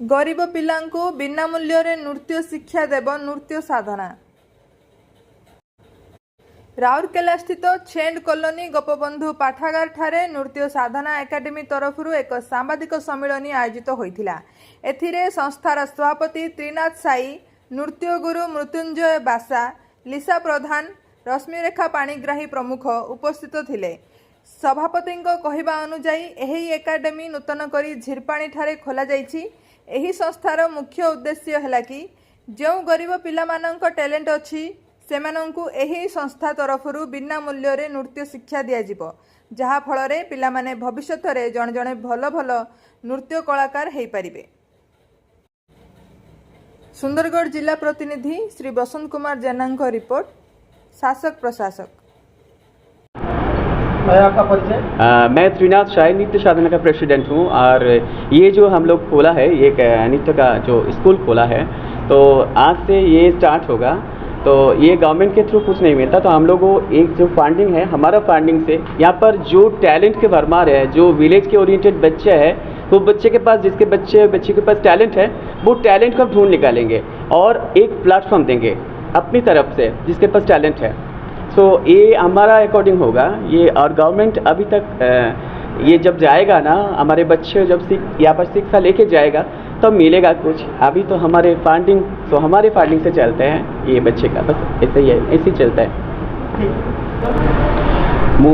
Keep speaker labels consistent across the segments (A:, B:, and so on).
A: गरीब पिलांकु बिना मूल्य रे नृत्य शिक्षा देव नृत्य साधना। राउरकेला स्थित छेंड कॉलोनी गोपबंधु पाठागार ठारे नृत्य साधना एकाडेमी तरफ एक सांबादिक सम्मेलन आयोजित होइथिला। एथिरे संस्थार सभापति त्रिनाथ साई, नृत्य गुरु मृत्युंजय बासा, लिसा प्रधान, रश्मिरेखा पाणिग्राही प्रमुख उपस्थित थिले। सभापति कहवा अनुजाई एही एकाडेमी नूतन करी झिरपाणी ठारे खोला जाइछि। एही संस्थार मुख्य उद्देश्य है कि जो गरीब पिलामानंक टैलेंट अच्छी सेमानंकु एही संस्था तरफरु बिना मूल्य रे नृत्य शिक्षा दियाजिबो, जहा फल रे पिलामाने भविष्यत रे जण जणे भल भल नृत्य कलाकार हेई परिबे। सुंदरगढ़ जिला प्रतिनिधि श्री बसंत कुमार जेनांक रिपोर्ट, शासक प्रशासक।
B: मैं त्रिनाथ शाही नृत्य साधना का प्रेसिडेंट हूँ और ये जो हम लोग खोला है, ये नृत्य का जो स्कूल खोला है, तो आज से ये स्टार्ट होगा। तो ये गवर्नमेंट के थ्रू कुछ नहीं मिलता, तो हम लोगों को एक जो फंडिंग है, हमारा फंडिंग से यहाँ पर जो टैलेंट के भरमार है, जो विलेज के ओरिएंटेड बच्चे हैं, वो बच्चे के पास बच्चे के पास टैलेंट है, वो टैलेंट को ढूंढ निकालेंगे और एक प्लेटफॉर्म देंगे अपनी तरफ से जिसके पास टैलेंट है। तो ये हमारा अकॉर्डिंग होगा ये। और गवर्नमेंट अभी तक ये जब जाएगा ना, हमारे बच्चे जब यहाँ पर शिक्षा लेके जाएगा तब मिलेगा कुछ। अभी तो हमारे फंडिंग से चलते हैं ये बच्चे का, बस ऐसे ही है, ऐसे ही चलता है।
C: मु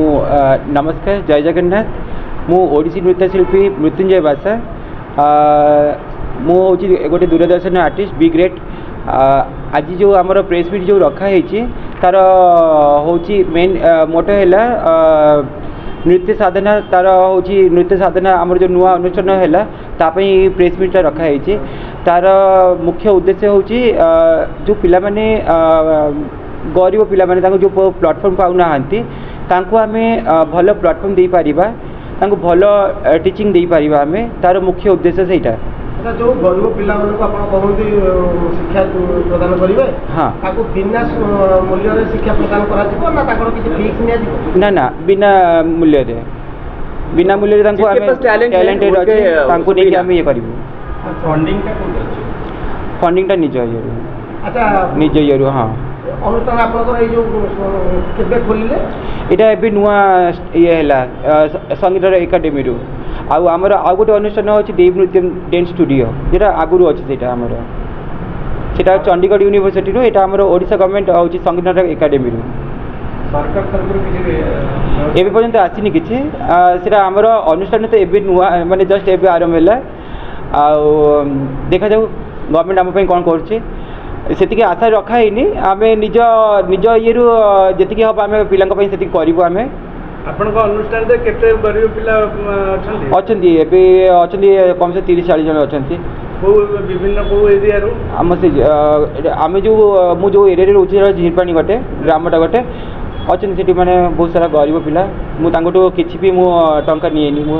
C: नमस्कार, जय जगन्नाथ। मु ओडिसी नृत्यशिल्पी मृत्युंजय बासा। मु हूँ गोटे दूरदर्शन आर्टिस्ट बी ग्रेट। आज जो आमर प्रेस मीट जो रखाही तार हूँ मेन मोटो है नृत्य साधना। तार हूँ नृत्य साधना आमर जो नुआ अनुष्ठान है तापाई प्रेस मीटा रखाही। तार मुख्य उद्देश्य हूँ जो पिला माने गरीब पिला माने जो प्लेटफॉर्म पाऊना तांको आमे भल प्लेटफॉर्म दे पारिबा, तांको भल टीचिंग दे पारिबा आमे। तार मुख्य उद्देश्य सेटा।
D: जो गरीब पिला कहते शिक्षा प्रदान करेंगे, हाँ, बिना मूल्य रे शिक्षा प्रदान कर
C: ना ना बिना मूल्य रे टैलेंट नहीं आम ये करूँ। फंडिंग टा निज निज इयरु। हाँ,
D: अनुष्ठान आपनकर जो केबे खोलिले
C: एटा एबे नुआ ये है संगीत एकाडेमी रु। आमर आउ गोटे अनुष्ठान अच्छे देव नृत्य डांस स्टूडियो जेटा आगुरी अच्छे से चंडीगढ़ यूनिवर्सिटी यहाँ आम ओडिशा गवर्नमेंट हूँ संगीत एकाडेमी रु। एबे पर्यंत आसीनी किसी से आमर अनुष्ठान तो एबे नुआ माने जस्ट एबे आरंभ है। देखा जाऊ गवर्नमेंट आम कौन कर आशा रखाही। आम निज निज ये जी हम आम पिला करूँ। आम
D: आपनका अनुष्ठान रे केते गरीब पिला
C: अछंती एबे अछंती कम से 30-40 जन अछंती।
D: को विभिन्न को एरिया रो
C: आम से आम जो मु जो एरिया रे रोचे झिरपाणी गोटे ग्रामटा गोटे अछंती सेठी माने बहुत सारा गरीब पिला। मु तांगटो किछि भी मु टंका निएनी। मु